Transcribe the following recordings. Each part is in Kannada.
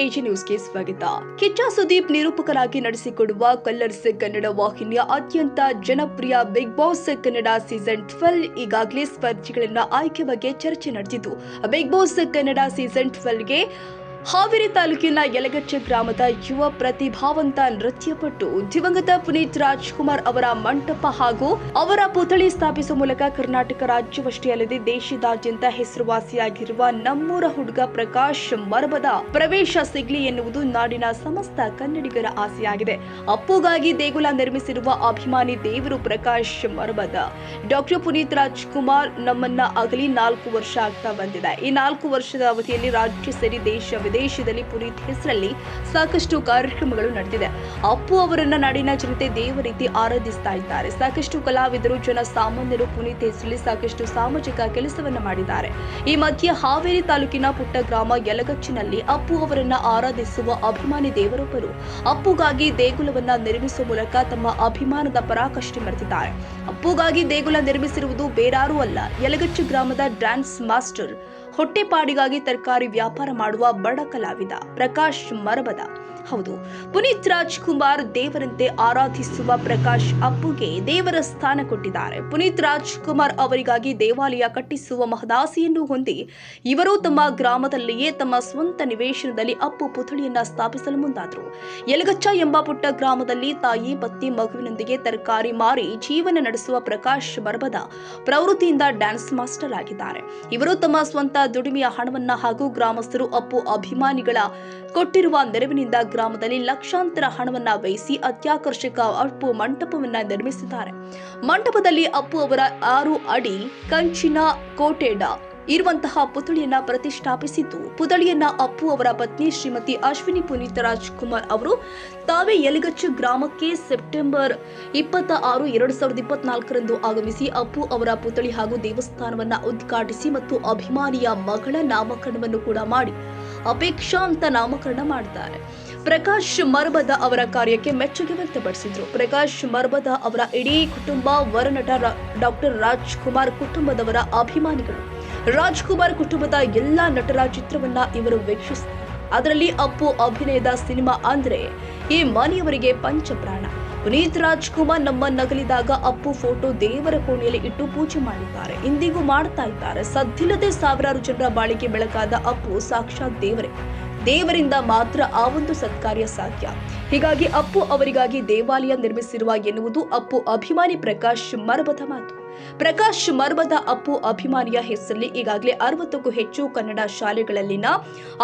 ಎಜಿ ನ್ಯೂಸ್ಗೆ ಸ್ವಾಗತ. ಕಿಚ್ಚ ಸುದೀಪ್ ನಿರೂಪಕರಾಗಿ ನಡೆಸಿಕೊಡುವ ಕಲರ್ಸ್ ಕನ್ನಡ ವಾಹಿನಿಯ ಅತ್ಯಂತ ಜನಪ್ರಿಯ ಬಿಗ್ ಬಾಸ್ ಕನ್ನಡ ಸೀಸನ್ 12 ಈಗಾಗಲೇ ಸ್ಪರ್ಧಿಗಳನ್ನ ಆಯ್ಕೆ ಬಗ್ಗೆ ಚರ್ಚೆ ನಡೆದಿದ್ದು, ಬಿಗ್ ಬಾಸ್ ಕನ್ನಡ ಸೀಸನ್ 12ಗೆ ಹಾವೇರಿ ತಾಲೂಕಿನ ಯಲಗಚ್ಚ ಗ್ರಾಮದ ಯುವ ಪ್ರತಿಭಾವಂತ ನೃತ್ಯಪಟು ದಿವಂಗತ ಪುನೀತ್ ರಾಜ್ಕುಮಾರ್ ಅವರ ಮಂಟಪ ಹಾಗೂ ಅವರ ಪುತ್ಥಳಿ ಸ್ಥಾಪಿಸುವ ಮೂಲಕ ಕರ್ನಾಟಕ ರಾಜ್ಯವಷ್ಟೇ ಅಲ್ಲದೆ ದೇಶದಾದ್ಯಂತ ಹೆಸರುವಾಸಿಯಾಗಿರುವ ನಮ್ಮೂರ ಹುಡುಗ ಪ್ರಕಾಶ್ ಮರಬದ ಪ್ರವೇಶ ಸಿಗಲಿ ಎನ್ನುವುದು ನಾಡಿನ ಸಮಸ್ತ ಕನ್ನಡಿಗರ ಆಸೆಯಾಗಿದೆ. ಅಪ್ಪುಗಾಗಿ ದೇಗುಲ ನಿರ್ಮಿಸಿರುವ ಅಭಿಮಾನಿ ದೇವರು ಪ್ರಕಾಶ್ ಮರಬದ. ಡಾಕ್ಟರ್ ಪುನೀತ್ ರಾಜ್ಕುಮಾರ್ ನಮ್ಮನ್ನ ಅಗಲಿ 4 ವರ್ಷ ಆಗ್ತಾ ಬಂದಿದೆ. ಈ 4 ವರ್ಷದ ಅವಧಿಯಲ್ಲಿ ರಾಜ್ಯ ಸೇರಿ ದೇಶ ವಿದೇಶದಲ್ಲಿ ಪುನೀತ್ ಹೆಸರಲ್ಲಿ ಸಾಕಷ್ಟು ಕಾರ್ಯಕ್ರಮಗಳು ನಡೆದಿದೆ. ಅಪ್ಪು ಅವರನ್ನ ನಾಡಿನ ಜನತೆ ದೇವ ರೀತಿ ಆರಾಧಿಸ್ತಾ ಇದ್ದಾರೆ. ಸಾಕಷ್ಟು ಕಲಾವಿದರು, ಜನಸಾಮಾನ್ಯರು ಪುನೀತ್ ಹೆಸರಲ್ಲಿ ಸಾಕಷ್ಟು ಸಾಮಾಜಿಕ ಕೆಲಸವನ್ನ ಮಾಡಿದ್ದಾರೆ. ಈ ಮಧ್ಯೆ ಹಾವೇರಿ ತಾಲೂಕಿನ ಪುಟ್ಟ ಗ್ರಾಮ ಯಲಗಚ್ಚಿನಲ್ಲಿ ಅಪ್ಪು ಅವರನ್ನ ಆರಾಧಿಸುವ ಅಭಿಮಾನಿ ದೇವರೊಬ್ಬರು ಅಪ್ಪುಗಾಗಿ ದೇಗುಲವನ್ನ ನಿರ್ಮಿಸುವ ಮೂಲಕ ತಮ್ಮ ಅಭಿಮಾನದ ಪರಾಕಾಷ್ಠೆ ಮೆರೆದಿದ್ದಾರೆ. ಅಪ್ಪುಗಾಗಿ ದೇಗುಲ ನಿರ್ಮಿಸಿರುವುದು ಬೇರಾರೂ ಅಲ್ಲ, ಯಲಗಚ್ಚು ಗ್ರಾಮದ ಡ್ಯಾನ್ಸ್ ಮಾಸ್ಟರ್, ಹೊಟ್ಟೆಪಾಡಿಗಾಗಿ ತರಕಾರಿ ವ್ಯಾಪಾರ ಮಾಡುವ ಬಡ ಕಲಾವಿದ ಪ್ರಕಾಶ್ ಮರಬದ. ಹೌದು, ಪುನೀತ್ ರಾಜ್ಕುಮಾರ್ ದೇವರಂತೆ ಆರಾಧಿಸುವ ಪ್ರಕಾಶ್ ಅಪ್ಪುಗೆ ದೇವರ ಸ್ಥಾನ ಕೊಟ್ಟಿದ್ದಾರೆ. ಪುನೀತ್ ರಾಜ್ಕುಮಾರ್ ಅವರಿಗಾಗಿ ದೇವಾಲಯ ಕಟ್ಟಿಸುವ ಮಹದಾಸೆಯನ್ನು ಹೊಂದಿ ಇವರು ತಮ್ಮ ಗ್ರಾಮದಲ್ಲಿಯೇ ತಮ್ಮ ಸ್ವಂತ ನಿವೇಶನದಲ್ಲಿ ಅಪ್ಪು ಪುತ್ಥಳಿಯನ್ನ ಸ್ಥಾಪಿಸಲು ಮುಂದಾದರು. ಯಲಗಚ್ಚ ಎಂಬ ಪುಟ್ಟ ಗ್ರಾಮದಲ್ಲಿ ತಾಯಿ ಪತ್ನಿ ಮಗುವಿನೊಂದಿಗೆ ತರಕಾರಿ ಮಾರಿ ಜೀವನ ನಡೆಸುವ ಪ್ರಕಾಶ್ ಮರಬದ ಪ್ರವೃತ್ತಿಯಿಂದ ಡ್ಯಾನ್ಸ್ ಮಾಸ್ಟರ್ ಆಗಿದ್ದಾರೆ. ಇವರು ತಮ್ಮ ಸ್ವಂತ ದುಡಿಮೆಯ ಹಣವನ್ನ ಹಾಗೂ ಗ್ರಾಮಸ್ಥರು ಅಪ್ಪು ಅಭಿಮಾನಿಗಳ ಕೊಟ್ಟಿರುವ ನೆರವಿನಿಂದ ಗ್ರಾಮದಲ್ಲಿ ಲಕ್ಷಾಂತರ ಹಣವನ್ನ ವ್ಯಯಿಸಿ ಅತ್ಯಾಕರ್ಷಕ ಅಪ್ಪು ಮಂಟಪವನ್ನ ನಿರ್ಮಿಸಿದ್ದಾರೆ. ಮಂಟಪದಲ್ಲಿ ಅಪ್ಪು ಅವರ 6 ಅಡಿ ಕಂಚಿನ ಕೋಟೆಡ ಇರುವಂತಹ ಪುತ್ಥಳಿಯನ್ನ ಪ್ರತಿಷ್ಠಾಪಿಸಿದ್ದು, ಪುತ್ಥಳಿಯನ್ನ ಅಪ್ಪು ಅವರ ಪತ್ನಿ ಶ್ರೀಮತಿ ಅಶ್ವಿನಿ ಪುನೀತ್ ರಾಜ್ಕುಮಾರ್ ಅವರು ತಾವೇ ಯಲಗಚ್ಚು ಗ್ರಾಮಕ್ಕೆ ಸೆಪ್ಟೆಂಬರ್ 26, 2024ರಂದು ಆಗಮಿಸಿ ಅಪ್ಪು ಅವರ ಪುತ್ಥಳಿ ಹಾಗೂ ದೇವಸ್ಥಾನವನ್ನ ಉದ್ಘಾಟಿಸಿ ಮತ್ತು ಅಭಿಮಾನಿಯ ಮಗಳ ನಾಮಕರಣವನ್ನು ಕೂಡ ಮಾಡಿ ಅಪೇಕ್ಷಾ ಅಂತ ನಾಮಕರಣ ಮಾಡಿದ್ದಾರೆ. ಪ್ರಕಾಶ್ ಮರಬದ ಅವರ ಕಾರ್ಯಕ್ಕೆ ಮೆಚ್ಚುಗೆ ವ್ಯಕ್ತಪಡಿಸಿದ್ರು. ಪ್ರಕಾಶ್ ಮರಬದ ಅವರ ಇಡೀ ಕುಟುಂಬ ವರನಟ ಡಾಕ್ಟರ್ ರಾಜ್ಕುಮಾರ್ ಕುಟುಂಬದವರ ಅಭಿಮಾನಿಗಳು. ರಾಜ್ಕುಮಾರ್ ಕುಟುಂಬದ ಎಲ್ಲಾ ನಟರ ಚಿತ್ರವನ್ನ ಇವರು ವೀಕ್ಷಿಸಿದ್ದಾರೆ. ಅದರಲ್ಲಿ ಅಪ್ಪು ಅಭಿನಯದ ಸಿನಿಮಾ ಅಂದ್ರೆ ಈ ಮನೆಯವರಿಗೆ ಪಂಚಪ್ರಾಣ. ಪುನೀತ್ ರಾಜ್ಕುಮಾರ್ ನಮ್ಮನ್ನಗಲಿದಾಗ ಅಪ್ಪು ಫೋಟೋ ದೇವರ ಕೋಣೆಯಲ್ಲಿ ಇಟ್ಟು ಪೂಜೆ ಮಾಡಿದ್ದಾರೆ, ಇಂದಿಗೂ ಮಾಡ್ತಾ ಇದ್ದಾರೆ. ಸದ್ದಿಲ್ಲದೆ ಸಾವಿರಾರು ಜನರ ಬಾಳಿಗೆ ಬೆಳಕಾದ ಅಪ್ಪು ಸಾಕ್ಷಾತ್ ದೇವರೇ. ದೇವರಿಂದ ಮಾತ್ರ ಆ ಒಂದು ಸತ್ಕಾರ್ಯ ಸಾಧ್ಯ. ಹೀಗಾಗಿ ಅಪ್ಪು ಅವರಿಗಾಗಿ ದೇವಾಲಯ ನಿರ್ಮಿಸಿರುವ ಎನ್ನುವುದು ಅಪ್ಪು ಅಭಿಮಾನಿ ಪ್ರಕಾಶ್ ಮರಬದ ಮಾತು. ಪ್ರಕಾಶ್ ಮರಬದ ಅಪ್ಪು ಅಭಿಮಾನಿಯ ಹೆಸರಲ್ಲಿ ಈಗಾಗಲೇ 60ಕ್ಕೂ ಹೆಚ್ಚು ಕನ್ನಡ ಶಾಲೆಗಳಲ್ಲಿನ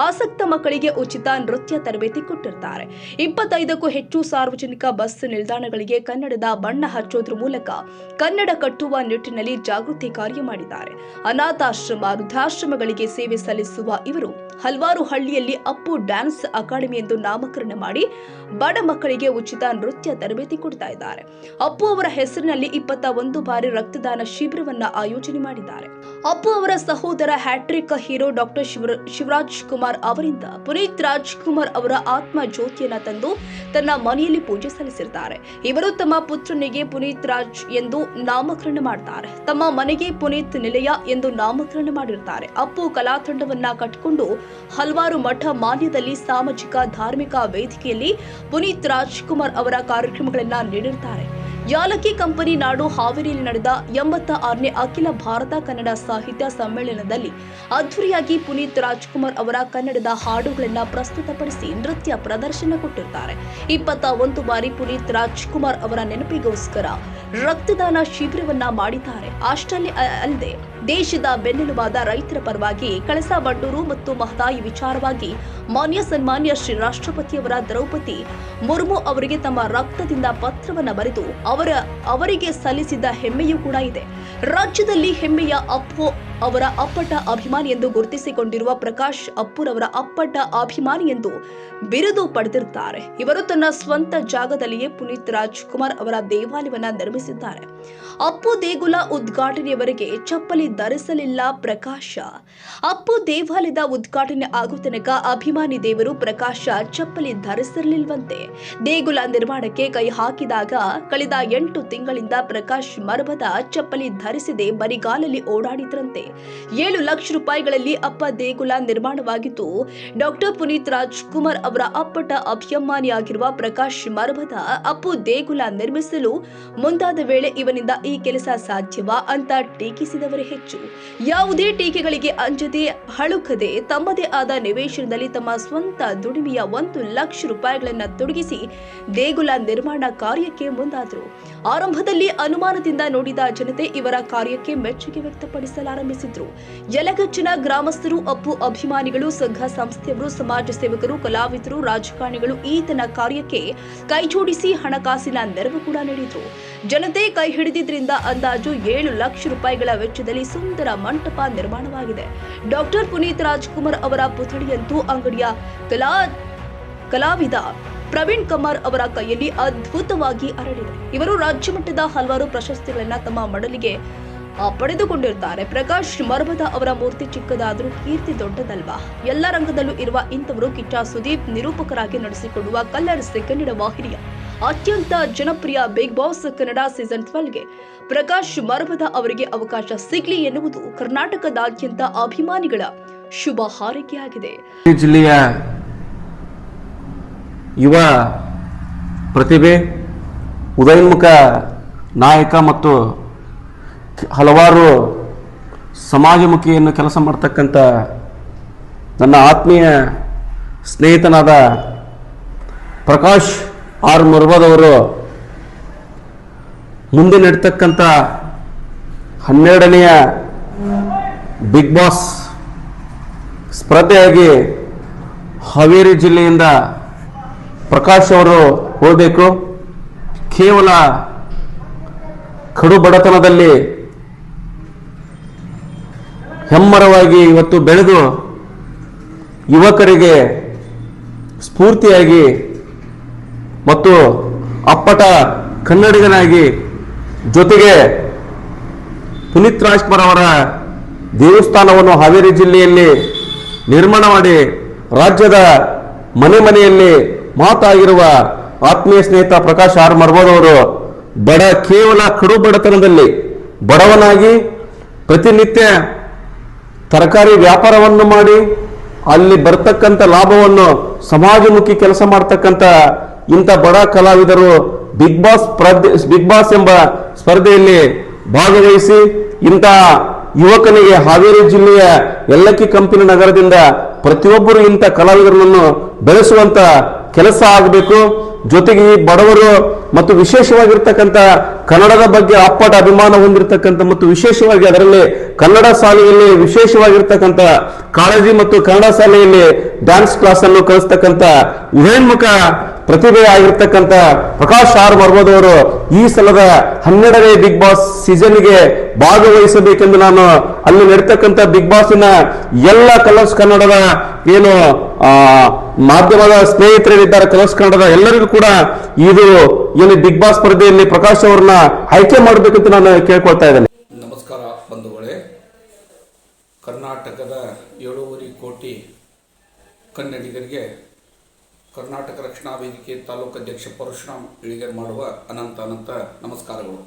ಆಸಕ್ತ ಮಕ್ಕಳಿಗೆ ಉಚಿತ ನೃತ್ಯ ತರಬೇತಿ ಕೊಟ್ಟಿರ್ತಾರೆ. 25ಕ್ಕೂ ಹೆಚ್ಚು ಸಾರ್ವಜನಿಕ ಬಸ್ ನಿಲ್ದಾಣಗಳಿಗೆ ಕನ್ನಡದ ಬಣ್ಣ ಹಚ್ಚೋದ್ರ ಮೂಲಕ ಕನ್ನಡ ಕಟ್ಟುವ ನಿಟ್ಟಿನಲ್ಲಿ ಜಾಗೃತಿ ಕಾರ್ಯ ಮಾಡಿದ್ದಾರೆ. ಅನಾಥಾಶ್ರಮ, ವೃದ್ಧಾಶ್ರಮಗಳಿಗೆ ಸೇವೆ ಸಲ್ಲಿಸುವ ಇವರು ಹಲವಾರು ಹಳ್ಳಿಯಲ್ಲಿ ಅಪ್ಪು ಡ್ಯಾನ್ಸ್ ಅಕಾಡೆಮಿ ಎಂದು ನಾಮಕರಣ ಮಾಡಿ ಬಡ ಮಕ್ಕಳಿಗೆ ಉಚಿತ ನೃತ್ಯ ತರಬೇತಿ ಕೊಡ್ತಾ ಇದ್ದಾರೆ. ಅಪ್ಪು ಅವರ ಹೆಸರಿನಲ್ಲಿ 21 ಬಾರಿ ರಕ್ತದಾನ ಶಿಬಿರವನ್ನ ಆಯೋಜನೆ ಮಾಡಿದ್ದಾರೆ. ಅಪ್ಪು ಅವರ ಸಹೋದರ hat-trick hero doctor Shivaraj Kumar ಅವರಿಂದ ಪುನೀತ್ ರಾಜ್ಕುಮಾರ್ ಅವರ ಆತ್ಮ ಜ್ಯೋತಿಯನ್ನ ತಂದು ತನ್ನ ಮನೆಯಲ್ಲಿ ಪೂಜೆ ಸಲ್ಲಿಸಿದ್ದಾರೆ. ಇವರು ತಮ್ಮ ಪುತ್ರನಿಗೆ ಪುನೀತ್ ರಾಜ್ ಎಂದು ನಾಮಕರಣ ಮಾಡ್ತಾರೆ. ತಮ್ಮ ಮನೆಗೆ ಪುನೀತ್ ನಿಲಯ ಎಂದು ನಾಮಕರಣ ಮಾಡಿರ್ತಾರೆ. ಅಪ್ಪು ಕಲಾತಂಡವನ್ನ ಕಟ್ಟಿಕೊಂಡು ಹಲವಾರು ಮಠ ಮಾನ್ಯದಲ್ಲಿ ಸಾಮಾಜಿಕ ಧಾರ್ಮಿಕ ವೇದಿಕೆಯಲ್ಲಿ ಪುನೀತ್ ರಾಜ್ಕುಮಾರ್ ಅವರ ಕಾರ್ಯಕ್ರಮಗಳನ್ನ ನೀಡಿರುತ್ತಾರೆ. ಯಾಲಕ್ಕಿ ಕಂಪನಿ ನಾಡು ಹಾವೇರಿಯಲ್ಲಿ ನಡೆದ 86ನೇ ಅಖಿಲ ಭಾರತ ಕನ್ನಡ ಸಾಹಿತ್ಯ ಸಮ್ಮೇಳನದಲ್ಲಿ ಅದ್ಧೂರಿಯಾಗಿ ಪುನೀತ್ ರಾಜ್ಕುಮಾರ್ ಅವರ ಕನ್ನಡದ ಹಾಡುಗಳನ್ನ ಪ್ರಸ್ತುತಪಡಿಸಿ ನೃತ್ಯ ಪ್ರದರ್ಶನ ಕೊಟ್ಟಿರ್ತಾರೆ. 21 ಬಾರಿ ಪುನೀತ್ ರಾಜ್ಕುಮಾರ್ ಅವರ ನೆನಪಿಗೋಸ್ಕರ ರಕ್ತದಾನ ಶಿಬಿರವನ್ನ ಮಾಡಿದ್ದಾರೆ. ಅಷ್ಟೇ ಅಲ್ಲದೆ ದೇಶದ ಬೆನ್ನೆಲುಬಾದ ರೈತರ ಪರವಾಗಿ ಕಳಸಾ ಬಂಡೂರು ಮತ್ತು ಮಹದಾಯಿ ವಿಚಾರವಾಗಿ ಮಾನ್ಯ ಸನ್ಮಾನ್ಯ ಶ್ರೀ ರಾಷ್ಟ್ರಪತಿಯವರ ದ್ರೌಪದಿ ಮುರ್ಮು ಅವರಿಗೆ ತಮ್ಮ ರಕ್ತದಿಂದ ಪತ್ರವನ್ನ ಬರೆದು ಅವರಿಗೆ ಸಲ್ಲಿಸಿದ ಹೆಮ್ಮೆಯೂ ಕೂಡ ಇದೆ. ರಾಜ್ಯದಲ್ಲಿ ಹೆಮ್ಮೆಯ ಅಪ್ಪು ಅವರ ಅಪ್ಪಟ ಅಭಿಮಾನಿ ಎಂದು ಗುರುತಿಸಿಕೊಂಡಿರುವ ಪ್ರಕಾಶ್ ಅಪ್ಪುರವರ ಅಪ್ಪಟ ಅಭಿಮಾನಿ ಎಂದು ಬಿರುದು ಪಡೆದಿರುತ್ತಾರೆ. ಇವರು ತನ್ನ ಸ್ವಂತ ಜಾಗದಲ್ಲಿಯೇ ಪುನೀತ್ ರಾಜ್ಕುಮಾರ್ ಅವರ ದೇವಾಲಯವನ್ನ ನಿರ್ಮಿಸಿದ್ದಾರೆ. ಅಪ್ಪು ದೇಗುಲ ಉದ್ಘಾಟನೆಯವರೆಗೆ ಚಪ್ಪಲಿ ಧರಿಸಲಿಲ್ಲ ಪ್ರಕಾಶ. ಅಪ್ಪು ದೇವಾಲಯದ ಉದ್ಘಾಟನೆ ಆಗೋ ತನಕ ಅಭಿಮಾನಿ ದೇವರು ಪ್ರಕಾಶ ಚಪ್ಪಲಿ ಧರಿಸಿರಲಿಲ್ವಂತೆ. ದೇಗುಲ ನಿರ್ಮಾಣಕ್ಕೆ ಕೈ ಹಾಕಿದಾಗ ಕಳೆದ 8 ತಿಂಗಳಿಂದ ಪ್ರಕಾಶ್ ಮರಬದ ಚಪ್ಪಲಿ ಧರಿಸದೆ ಬರಿಗಾಲಲ್ಲಿ ಓಡಾಡಿದ್ರಂತೆ. 7 ಲಕ್ಷ ರೂಪಾಯಿಗಳಲ್ಲಿ ಅಪ್ಪ ದೇಗುಲ ನಿರ್ಮಾಣವಾಗಿದ್ದು, ಡಾಕ್ಟರ್ ಪುನೀತ್ ರಾಜ್ಕುಮಾರ್ ಅವರ ಅಪ್ಪಟ ಅಭಿಮಾನಿಯಾಗಿರುವ ಪ್ರಕಾಶ್ ಮರಬದ ಅಪ್ಪು ದೇಗುಲ ನಿರ್ಮಿಸಲು ಮುಂದಾದ ವೇಳೆ ಇವನಿಂದ ಈ ಕೆಲಸ ಸಾಧ್ಯವಾ ಅಂತ ಟೀಕಿಸಿದವರೇ ಹೆಚ್ಚು. ಯಾವುದೇ ಟೀಕೆಗಳಿಗೆ ಅಂಜದೆ ಹಳುಕದೆ ತಮ್ಮದೇ ಆದ ನಿವೇಶನದಲ್ಲಿ ತಮ್ಮ ಸ್ವಂತ ದುಡಿಮೆಯ 1 ಲಕ್ಷ ರೂಪಾಯಿಗಳನ್ನು ತೊಡಗಿಸಿ ದೇಗುಲ ನಿರ್ಮಾಣ ಕಾರ್ಯಕ್ಕೆ ಮುಂದಾದರು. ಆರಂಭದಲ್ಲಿ ಅನುಮಾನದಿಂದ ನೋಡಿದ ಜನತೆ ಇವರ ಕಾರ್ಯಕ್ಕೆ ಮೆಚ್ಚುಗೆ ವ್ಯಕ್ತಪಡಿಸಲಾರಂಭಿಸಿದ್ರು. ಯಲಗಜ್ಜನ ಗ್ರಾಮಸ್ಥರು, ಅಪ್ಪು ಅಭಿಮಾನಿಗಳು, ಸಂಘ ಸಂಸ್ಥೆಯವರು, ಸಮಾಜ ಸೇವಕರು, ಕಲಾವಿದರು, ರಾಜಕಾರಣಿಗಳು ಈತನ ಕಾರ್ಯಕ್ಕೆ ಕೈಜೋಡಿಸಿ ಹಣಕಾಸಿನ ನೆರವು ಕೂಡ ನೀಡಿದ್ರು. ಜನತೆ ಕೈ ಹಿಡಿದಿದ್ರಿಂದ ಅಂದಾಜು 7 ಲಕ್ಷ ರೂಪಾಯಿಗಳ ವೆಚ್ಚದಲ್ಲಿ ಸುಂದರ ಮಂಟಪ ನಿರ್ಮಾಣವಾಗಿದೆ. ಡಾಕ್ಟರ್ ಪುನೀತ್ ರಾಜ್ಕುಮಾರ್ ಅವರ ಪುತ್ಥಳಿಯಂತೂ ಅಂಗಡಿಯ ಕಲಾವಿದ ಪ್ರವೀಣ್ ಕುಮಾರ್ ಅವರ ಕೈಯಲ್ಲಿ ಅದ್ಭುತವಾಗಿ ಅರಳಿದೆ. ಇವರು ರಾಜ್ಯ ಮಟ್ಟದ ಹಲವಾರು ಪ್ರಶಸ್ತಿಗಳನ್ನ ತಮ್ಮ ಮಡಲಿಗೆ ಪಡೆದುಕೊಂಡಿರ್ತಾರೆ. ಪ್ರಕಾಶ್ ಮರಬದ ಅವರ ಮೂರ್ತಿ ಚಿಕ್ಕದಾದರೂ ಕೀರ್ತಿ ದೊಡ್ಡದಲ್ವಾ? ಎಲ್ಲ ರಂಗದಲ್ಲೂ ಇರುವ ಇಂಥವರು ಕಿಚ್ಚ ಸುದೀಪ್ ನಿರೂಪಕರಾಗಿ ನಡೆಸಿಕೊಡುವ ಕಲರ್ಸ್ ಕನ್ನಡ ವಾಹಿನಿಯ ಅತ್ಯಂತ ಜನಪ್ರಿಯ ಬಿಗ್ ಬಾಸ್ ಕನ್ನಡ ಸೀಸನ್ 12ಗೆ ಪ್ರಕಾಶ್ ಮರಬದ ಅವರಿಗೆ ಅವಕಾಶ ಸಿಗಲಿ ಎನ್ನುವುದು ಕರ್ನಾಟಕದಾದ್ಯಂತ ಅಭಿಮಾನಿಗಳ ಶುಭ ಹಾರೈಕೆಯಾಗಿದೆ. ಜಿಲ್ಲೆಯ ಯುವ ಪ್ರತಿಭೆ, ಉದಯೋನ್ಮುಖ ನಾಯಕ ಮತ್ತು ಹಲವಾರು ಸಮಾಜಮುಖಿಯನ್ನು ಕೆಲಸ ಮಾಡ್ತಕ್ಕಂಥ ನನ್ನ ಆತ್ಮೀಯ ಸ್ನೇಹಿತನಾದ ಪ್ರಕಾಶ್ ಆರ್ ಮರಬದವರು ಮುಂದೆ ನಡೀತಕ್ಕಂಥ 12ನೆಯ ಬಿಗ್ ಬಾಸ್ ಸ್ಪರ್ಧೆಯಾಗಿ ಹಾವೇರಿ ಜಿಲ್ಲೆಯಿಂದ ಪ್ರಕಾಶ್ ಅವರು ಹೋಗಬೇಕು. ಕೇವಲ ಕಡು ಬಡತನದಲ್ಲಿ ಹೆಮ್ಮರವಾಗಿ ಇವತ್ತು ಬೆಳೆದು ಯುವಕರಿಗೆ ಸ್ಫೂರ್ತಿಯಾಗಿ ಮತ್ತು ಅಪ್ಪಟ ಕನ್ನಡಿಗನಾಗಿ, ಜೊತೆಗೆ ಪುನೀತ್ ರಾಜ್ಕುಮಾರ್ ಅವರ ದೇವಸ್ಥಾನವನ್ನು ಹಾವೇರಿ ಜಿಲ್ಲೆಯಲ್ಲಿ ನಿರ್ಮಾಣ ಮಾಡಿ ರಾಜ್ಯದ ಮನೆಯಲ್ಲಿ ಮಾತಾಗಿರುವ ಆತ್ಮೀಯ ಸ್ನೇಹಿತ ಪ್ರಕಾಶ್ ಆರ್ ಮರಬದವರು ಕೇವಲ ಕಡು ಬಡತನದಲ್ಲಿ ಬಡವನಾಗಿ ಪ್ರತಿನಿತ್ಯ ತರಕಾರಿ ವ್ಯಾಪಾರವನ್ನು ಮಾಡಿ ಅಲ್ಲಿ ಬರ್ತಕ್ಕಂಥ ಲಾಭವನ್ನು ಸಮಾಜಮುಖಿ ಕೆಲಸ ಮಾಡ್ತಕ್ಕಂಥ ಇಂಥ ಬಡ ಕಲಾವಿದರು ಬಿಗ್ ಬಾಸ್ ಎಂಬ ಸ್ಪರ್ಧೆಯಲ್ಲಿ ಭಾಗವಹಿಸಿ ಇಂಥ ಯುವಕನಿಗೆ ಹಾವೇರಿ ಜಿಲ್ಲೆಯ ಯಲ್ಲಕ್ಕಿ ಕಂಪನಿ ನಗರದಿಂದ ಪ್ರತಿಯೊಬ್ಬರು ಇಂಥ ಕಲಾವಿದರನ್ನು ಬೆಳೆಸುವಂತ ಕೆಲಸ ಆಗಬೇಕು. ಜೊತೆಗೆ ಈ ಬಡವರು ಮತ್ತು ವಿಶೇಷವಾಗಿರ್ತಕ್ಕಂಥ ಕನ್ನಡದ ಬಗ್ಗೆ ಅಪ್ಪಟ ಅಭಿಮಾನ ಹೊಂದಿರತಕ್ಕಂಥ ಮತ್ತು ವಿಶೇಷವಾಗಿ ಅದರಲ್ಲಿ ಕನ್ನಡ ಶಾಲೆಯಲ್ಲಿ ವಿಶೇಷವಾಗಿರ್ತಕ್ಕಂಥ ಕಾಳಜಿ ಮತ್ತು ಕನ್ನಡ ಶಾಲೆಯಲ್ಲಿ ಡ್ಯಾನ್ಸ್ ಕ್ಲಾಸ್ ಅನ್ನು ಕಲಿಸ್ತಕ್ಕಂಥ ಉದಯೋನ್ಮುಖ ಪ್ರತಿಭೆ ಆಗಿರ್ತಕ್ಕಂಥ ಪ್ರಕಾಶ್ ಆರ್ ಮರಬದವರು ಈ ಸಲದ 12ನೇ ಬಿಗ್ ಬಾಸ್ ಸೀಸನ್ಗೆ ಭಾಗವಹಿಸಬೇಕೆಂದು ನಾನು ಅಲ್ಲಿ ನಡೀತಕ್ಕಂಥ ಬಿಗ್ ಬಾಸ್ನ ಎಲ್ಲ ಕಲರ್ಸ್ ಕನ್ನಡದ ಏನು ಮಾಧ್ಯಮದ ಸ್ನೇಹಿತರಿದ್ದಾರೆ, ಕಲರ್ಸ್ ಕನ್ನಡದ ಎಲ್ಲರಿಗೂ ಕೂಡ ಇದು ಏನು ಬಿಗ್ ಬಾಸ್ ಸ್ಪರ್ಧೆಯಲ್ಲಿ ಪ್ರಕಾಶ್ ಅವರನ್ನ ಆಯ್ಕೆ ಮಾಡಬೇಕಂತ ನಾನು ಕೇಳ್ಕೊಳ್ತಾ ಇದ್ದೇನೆ. ನಮಸ್ಕಾರ ಬಂಧುಗಳೇ. ಕರ್ನಾಟಕದ 7.5 ಕೋಟಿ ಕನ್ನಡಿಗರಿಗೆ ಕರ್ನಾಟಕ ರಕ್ಷಣಾ ವೇದಿಕೆ ತಾಲೂಕು ಅಧ್ಯಕ್ಷ ಪರಶುರಾಮ್ ಇಳಿಗೇರ್ ಮಾಡುವ ಅನಂತ ನಮಸ್ಕಾರಗಳು.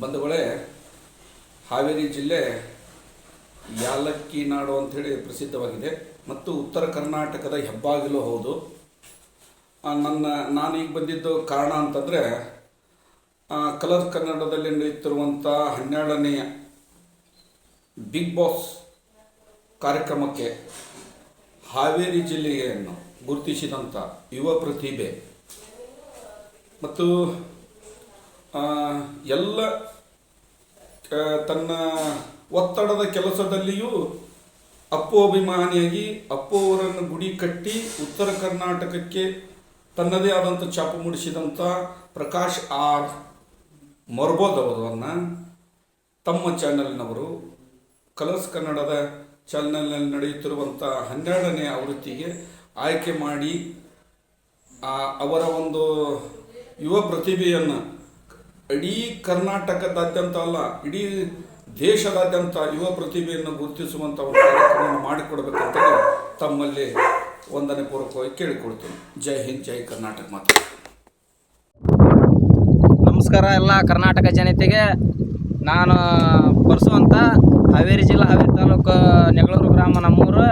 ಬಂಧುಗಳೇ, ಹಾವೇರಿ ಜಿಲ್ಲೆ ಯಾಲಕ್ಕಿ ನಾಡು ಅಂಥೇಳಿ ಪ್ರಸಿದ್ಧವಾಗಿದೆ ಮತ್ತು ಉತ್ತರ ಕರ್ನಾಟಕದ ಹೆಬ್ಬಾಗಿಲು ಹೌದು. ನಾನೀಗ ಬಂದಿದ್ದು ಕಾರಣ ಅಂತಂದರೆ ಕಲರ್ ಕನ್ನಡದಲ್ಲಿ ನಡೆಯುತ್ತಿರುವಂಥ 12ನೇ ಬಿಗ್ ಬಾಸ್ ಕಾರ್ಯಕ್ರಮಕ್ಕೆ ಹಾವೇರಿ ಜಿಲ್ಲೆಯನ್ನು ಗುರುತಿಸಿದಂಥ ಯುವ ಪ್ರತಿಭೆ ಮತ್ತು ಎಲ್ಲ ತನ್ನ ಒತ್ತಡದ ಕೆಲಸದಲ್ಲಿಯೂ ಅಪ್ಪು ಅಭಿಮಾನಿಯಾಗಿ ಅಪ್ಪು ಅವರನ್ನು ಗುಡಿ ಕಟ್ಟಿ ಉತ್ತರ ಕರ್ನಾಟಕಕ್ಕೆ ತನ್ನದೇ ಆದಂಥ ಛಾಪು ಮೂಡಿಸಿದಂಥ ಪ್ರಕಾಶ್ ಆರ್ ಮರಬದವರನ್ನು ತಮ್ಮ ಚಾನೆಲ್ನವರು ಕಲರ್ಸ್ ಕನ್ನಡದ ಚಾನೆಲ್ನಲ್ಲಿ ನಡೆಯುತ್ತಿರುವಂಥ 12ನೇ ಆವೃತ್ತಿಗೆ ಆಯ್ಕೆ ಮಾಡಿ ಅವರ ಒಂದು ಯುವ ಪ್ರತಿಭೆಯನ್ನು ಇಡೀ ಕರ್ನಾಟಕದಾದ್ಯಂತ ಅಲ್ಲ, ಇಡೀ ದೇಶದಾದ್ಯಂತ ಯುವ ಪ್ರತಿಭೆಯನ್ನು ಗುರುತಿಸುವಂಥ ಒಂದು ಕಾರ್ಯಕ್ರಮವನ್ನು ಮಾಡಿಕೊಡ್ಬೇಕಂತ ತಮ್ಮಲ್ಲಿ ವಂದನೆ ಪೂರ್ವಕವಾಗಿ ಕೇಳಿಕೊಳ್ತೀನಿ. ಜೈ ಹಿಂದ್, ಜೈ ಕರ್ನಾಟಕ ಮಾತು. ನಮಸ್ಕಾರ. ನಮಸ್ಕಾರ ಎಲ್ಲ ಕರ್ನಾಟಕ ಜನತೆಗೆ. ನಾನು ಪರಸು ಅಂತ, ಹಾವೇರಿ ಜಿಲ್ಲಾ ಹಾವೇರಿ ತಾಲೂಕು ನೆಗಳೂರು ಗ್ರಾಮ ನಮ್ಮೂರು.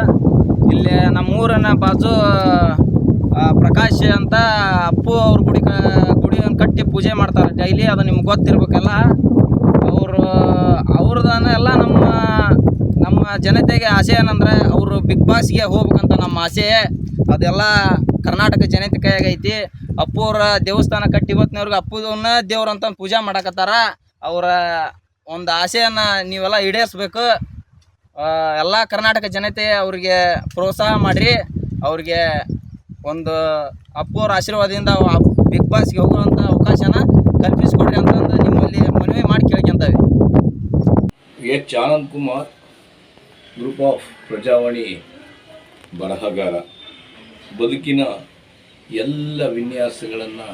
ಇಲ್ಲಿ ನಮ್ಮೂರನ್ನ ಬಾಜು ಪ್ರಕಾಶ್ ಅಂತ ಅಪ್ಪು ಅವ್ರ ಗುಡಿ ಕಟ್ಟಿ ಪೂಜೆ ಮಾಡ್ತಾರೆ ಡೈಲಿ. ಅದು ನಿಮ್ಗೆ ಗೊತ್ತಿರ್ಬೇಕಲ್ಲ. ಅವ್ರದನ್ನ ಎಲ್ಲ ನಮ್ಮ ಜನತೆಗೆ ಆಸೆ ಏನಂದ್ರೆ ಅವರು ಬಿಗ್ ಬಾಸ್ಗೆ ಹೋಗ್ಬೇಕಂತ ನಮ್ಮ ಆಸೆ. ಅದೆಲ್ಲ ಕರ್ನಾಟಕ ಜನತೆ ಕೈಯಾಗೈತಿ. ಅಪ್ಪು ಅವರ ದೇವಸ್ಥಾನ ಕಟ್ಟಿ ಇವತ್ತಿನವ್ರಿಗೆ ಅಪ್ಪುದನ್ನ ದೇವ್ರಂತ ಪೂಜೆ ಮಾಡಕತ್ತಾರ. ಅವರ ಒಂದು ಆಸೆಯನ್ನು ನೀವೆಲ್ಲ ಈಡೇರಿಸ್ಬೇಕು. ಎಲ್ಲ ಕರ್ನಾಟಕ ಜನತೆ ಅವ್ರಿಗೆ ಪ್ರೋತ್ಸಾಹ ಮಾಡಿರಿ. ಅವ್ರಿಗೆ ಒಂದು ಅಪ್ಪು ಅವ್ರ ಆಶೀರ್ವಾದದಿಂದ ಬಿಗ್ ಬಾಸ್ಗೆ ಹೋಗುವಂಥ ಅವಕಾಶನ ಕಲ್ಪಿಸಿಕೊಡ್ರಿ ಅಂತಂದು ನಿಮ್ಮಲ್ಲಿ ಮನವಿ ಮಾಡಿ ಕೇಳ್ಕೊಂತೇವೆ. H Anand Kumar, group of Prajavani ಬರಹಗಾರ. ಬದುಕಿನ ಎಲ್ಲ ವಿನ್ಯಾಸಗಳನ್ನು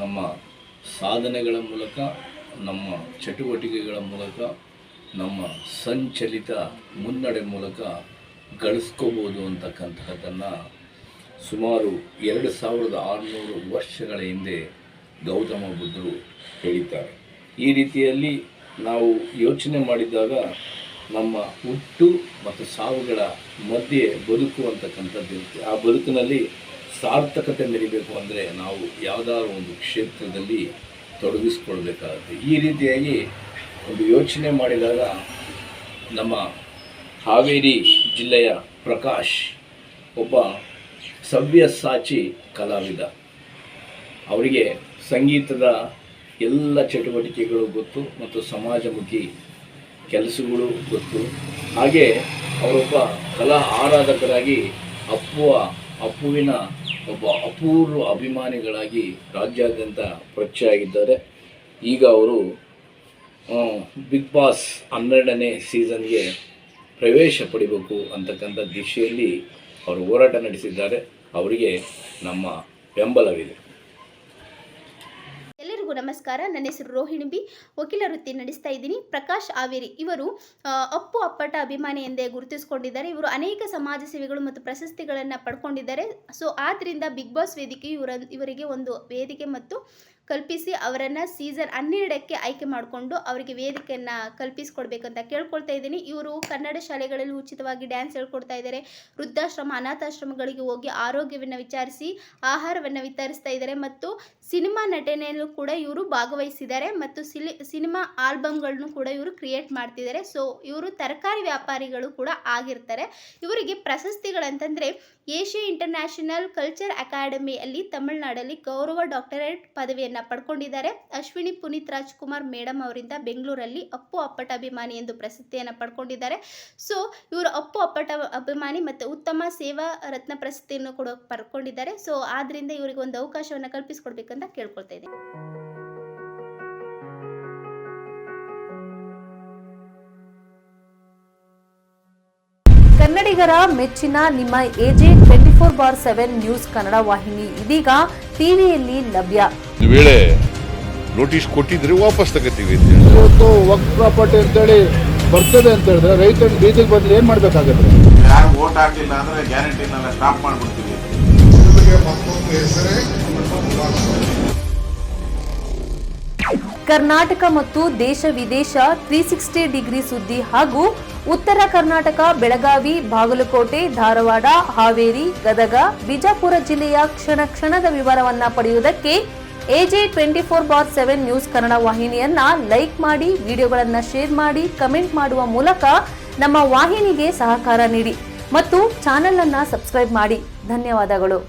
ನಮ್ಮ ಸಾಧನೆಗಳ ಮೂಲಕ, ನಮ್ಮ ಚಟುವಟಿಕೆಗಳ ಮೂಲಕ, ನಮ್ಮ ಸಂಚಲಿತ ಮುನ್ನಡೆ ಮೂಲಕ ಗಳಿಸ್ಕೋಬೋದು ಅಂತಕ್ಕಂತಹದ್ದನ್ನು ಸುಮಾರು 2600 ವರ್ಷಗಳ ಹಿಂದೆ ಗೌತಮ ಬುದ್ಧರು ಹೇಳಿದ್ದಾರೆ. ಈ ರೀತಿಯಲ್ಲಿ ನಾವು ಯೋಚನೆ ಮಾಡಿದಾಗ ನಮ್ಮ ಹುಟ್ಟು ಮತ್ತು ಸಾವುಗಳ ಮಧ್ಯೆ ಬದುಕು ಅಂತಕ್ಕಂಥದ್ದು ಇರುತ್ತೆ. ಆ ಬದುಕಿನಲ್ಲಿ ಸಾರ್ಥಕತೆ ಮೆರಿಬೇಕು ಅಂದರೆ ನಾವು ಯಾವುದಾದ್ರು ಒಂದು ಕ್ಷೇತ್ರದಲ್ಲಿ ತೊಡಗಿಸ್ಕೊಳ್ಬೇಕಾಗುತ್ತೆ. ಈ ರೀತಿಯಾಗಿ ಒಂದು ಯೋಚನೆ ಮಾಡಿದಾಗ ನಮ್ಮ ಹಾವೇರಿ ಜಿಲ್ಲೆಯ ಪ್ರಕಾಶ್ ಒಬ್ಬ ಸವ್ಯಸಾಚಿ ಕಲಾವಿದ. ಅವರಿಗೆ ಸಂಗೀತದ ಎಲ್ಲ ಚಟುವಟಿಕೆಗಳು ಗೊತ್ತು ಮತ್ತು ಸಮಾಜಮುಖಿ ಕೆಲಸಗಳು ಗೊತ್ತು. ಹಾಗೆ ಅವರೊಬ್ಬ ಕಲಾ ಆರಾಧಕರಾಗಿ ಅಪ್ಪುವಿನ ಒಬ್ಬ ಅಪೂರ್ವ ಅಭಿಮಾನಿಗಳಾಗಿ ರಾಜ್ಯಾದ್ಯಂತ ಪರಿಚಯ ಆಗಿದ್ದಾರೆ. ಈಗ ಅವರು ಬಿಗ್ ಬಾಸ್ 12ನೇ ಸೀಸನ್ಗೆ ಪ್ರವೇಶ ಪಡಿಬೇಕು ಅಂತಕ್ಕಂಥ ದಿಶೆಯಲ್ಲಿ ಅವರು ಹೋರಾಟ ನಡೆಸಿದ್ದಾರೆ. ಅವರಿಗೆ ನಮ್ಮ ಬೆಂಬಲವಿದೆ. ಎಲ್ಲರಿಗೂ ನಮಸ್ಕಾರ. ನನ್ನ ಹೆಸರು ರೋಹಿಣಿ ಬಿ. ವಕೀಲ ವೃತ್ತಿ ನಡೆಸ್ತಾ ಇದ್ದೀನಿ. ಪ್ರಕಾಶ್ ಹಾವೇರಿ ಇವರು ಅಪ್ಪು ಅಪ್ಪಟ ಅಭಿಮಾನಿ ಎಂದೇ ಗುರುತಿಸಿಕೊಂಡಿದ್ದಾರೆ. ಇವರು ಅನೇಕ ಸಮಾಜ ಸೇವೆಗಳು ಮತ್ತು ಪ್ರಶಸ್ತಿಗಳನ್ನು ಪಡ್ಕೊಂಡಿದ್ದಾರೆ. ಸೊ ಆದ್ದರಿಂದ ಬಿಗ್ ಬಾಸ್ ವೇದಿಕೆಯು ಇವರಿಗೆ ಒಂದು ವೇದಿಕೆ ಮತ್ತು ಕಲ್ಪಿಸಿ ಅವರನ್ನು ಸೀಸನ್ 12ಕ್ಕೆ ಆಯ್ಕೆ ಮಾಡಿಕೊಂಡು ಅವರಿಗೆ ವೇದಿಕೆಯನ್ನು ಕಲ್ಪಿಸಿಕೊಡ್ಬೇಕಂತ ಕೇಳ್ಕೊಳ್ತಾ ಇದ್ದೀನಿ. ಇವರು ಕನ್ನಡ ಶಾಲೆಗಳಲ್ಲಿ ಉಚಿತವಾಗಿ ಡ್ಯಾನ್ಸ್ ಹೇಳ್ಕೊಡ್ತಾ ಇದ್ದಾರೆ. ವೃದ್ಧಾಶ್ರಮ, ಅನಾಥಾಶ್ರಮಗಳಿಗೆ ಹೋಗಿ ಆರೋಗ್ಯವನ್ನು ವಿಚಾರಿಸಿ ಆಹಾರವನ್ನು ವಿತರಿಸ್ತಾ ಇದ್ದಾರೆ. ಮತ್ತು ಸಿನಿಮಾ ನಟನೆಯಲ್ಲೂ ಕೂಡ ಇವರು ಭಾಗವಹಿಸಿದ್ದಾರೆ ಮತ್ತು ಸಿನಿಮಾ ಆಲ್ಬಮ್ಗಳನ್ನು ಕೂಡ ಇವರು ಕ್ರಿಯೇಟ್ ಮಾಡ್ತಿದ್ದಾರೆ. ಸೊ ಇವರು ತರಕಾರಿ ವ್ಯಾಪಾರಿಗಳು ಕೂಡ ಆಗಿರ್ತಾರೆ. ಇವರಿಗೆ ಪ್ರಶಸ್ತಿಗಳಂತಂದರೆ ಏಷ್ಯಾ ಇಂಟರ್ನ್ಯಾಷನಲ್ ಕಲ್ಚರ್ ಅಕಾಡೆಮಿಯಲ್ಲಿ ತಮಿಳುನಾಡಲ್ಲಿ ಗೌರವ ಡಾಕ್ಟರೇಟ್ ಪದವಿಯನ್ನು ಪಡ್ಕೊಂಡಿದ್ದಾರೆ. ಅಶ್ವಿನಿ ಪುನೀತ್ ರಾಜ್ಕುಮಾರ್ ಮೇಡಮ್ ಅವರಿಂದ ಬೆಂಗಳೂರಲ್ಲಿ ಅಪ್ಪು ಅಪ್ಪಟ ಅಭಿಮಾನಿ ಎಂದು ಪ್ರಶಸ್ತಿಯನ್ನು ಪಡ್ಕೊಂಡಿದ್ದಾರೆ. ಸೊ ಇವರು ಅಪ್ಪು ಅಪ್ಪಟ ಅಭಿಮಾನಿ ಮತ್ತು ಉತ್ತಮ ಸೇವಾ ರತ್ನ ಪ್ರಶಸ್ತಿಯನ್ನು ಕೂಡ ಪಡ್ಕೊಂಡಿದ್ದಾರೆ. ಸೊ ಆದ್ದರಿಂದ ಇವರಿಗೆ ಒಂದು ಅವಕಾಶವನ್ನು ಕಲ್ಪಿಸಿಕೊಡ್ಬೇಕಂತ ಕೇಳ್ಕೊಳ್ತಾ ಇದ್ದೀನಿ. ಕನ್ನಡಿಗರ ಮೆಚ್ಚಿನ ನಿಮ್ಮ AJ 24/7 ನ್ಯೂಸ್ ಕನ್ನಡ ವಾಹಿನಿ ಇದೀಗ ಟಿವಿಯಲ್ಲಿ ಲಭ್ಯ. ಒಂದು ವೇಳೆ ನೋಟಿಸ್ ಕೊಟ್ಟಿದ್ರೆ ವಾಪಸ್ ತಗೋತೀವಿ. ಇವತ್ತು ವಕ್ಫ್ ಪ್ರಾಪರ್ಟಿ ಅಂತೇಳಿ ಬರ್ತದೆ ಅಂತ ಹೇಳಿದ್ರೆ ರೈತರು ಬೀದಿಗೆ ಬಂದ್ರೆ ಏನ್ ಮಾಡ್ಬೇಕಾಗುತ್ತೆ? ಯಾರು ವೋಟ್ ಹಾಕಿಲ್ಲ ಅಂದ್ರೆ ಗ್ಯಾರಂಟಿನೆಲ್ಲ ಸ್ಟಾಪ್ ಮಾಡ್ಬಿಡ್ತೀವಿ. ಕರ್ನಾಟಕ ಮತ್ತು ದೇಶ ವಿದೇಶ 360 ಡಿಗ್ರಿ ಸುದ್ದಿ ಹಾಗೂ ಉತ್ತರ ಕರ್ನಾಟಕ, ಬೆಳಗಾವಿ, ಬಾಗಲಕೋಟೆ, ಧಾರವಾಡ, ಹಾವೇರಿ, ಗದಗ, ಬಿಜಾಪುರ ಜಿಲ್ಲೆಯ ಕ್ಷಣದ ವಿವರವನ್ನ ಪಡೆಯುವುದಕ್ಕೆ AJ 24/7 ನ್ಯೂಸ್ ಕನ್ನಡ ವಾಹಿನಿಯನ್ನ ಲೈಕ್ ಮಾಡಿ, ವಿಡಿಯೋಗಳನ್ನ ಶೇರ್ ಮಾಡಿ, ಕಮೆಂಟ್ ಮಾಡುವ ಮೂಲಕ ನಮ್ಮ ವಾಹಿನಿಗೆ ಸಹಕಾರ ನೀಡಿ ಮತ್ತು ಚಾನೆಲ್ ಅನ್ನ ಸಬ್ಸ್ಕ್ರೈಬ್ ಮಾಡಿ. ಧನ್ಯವಾದಗಳು.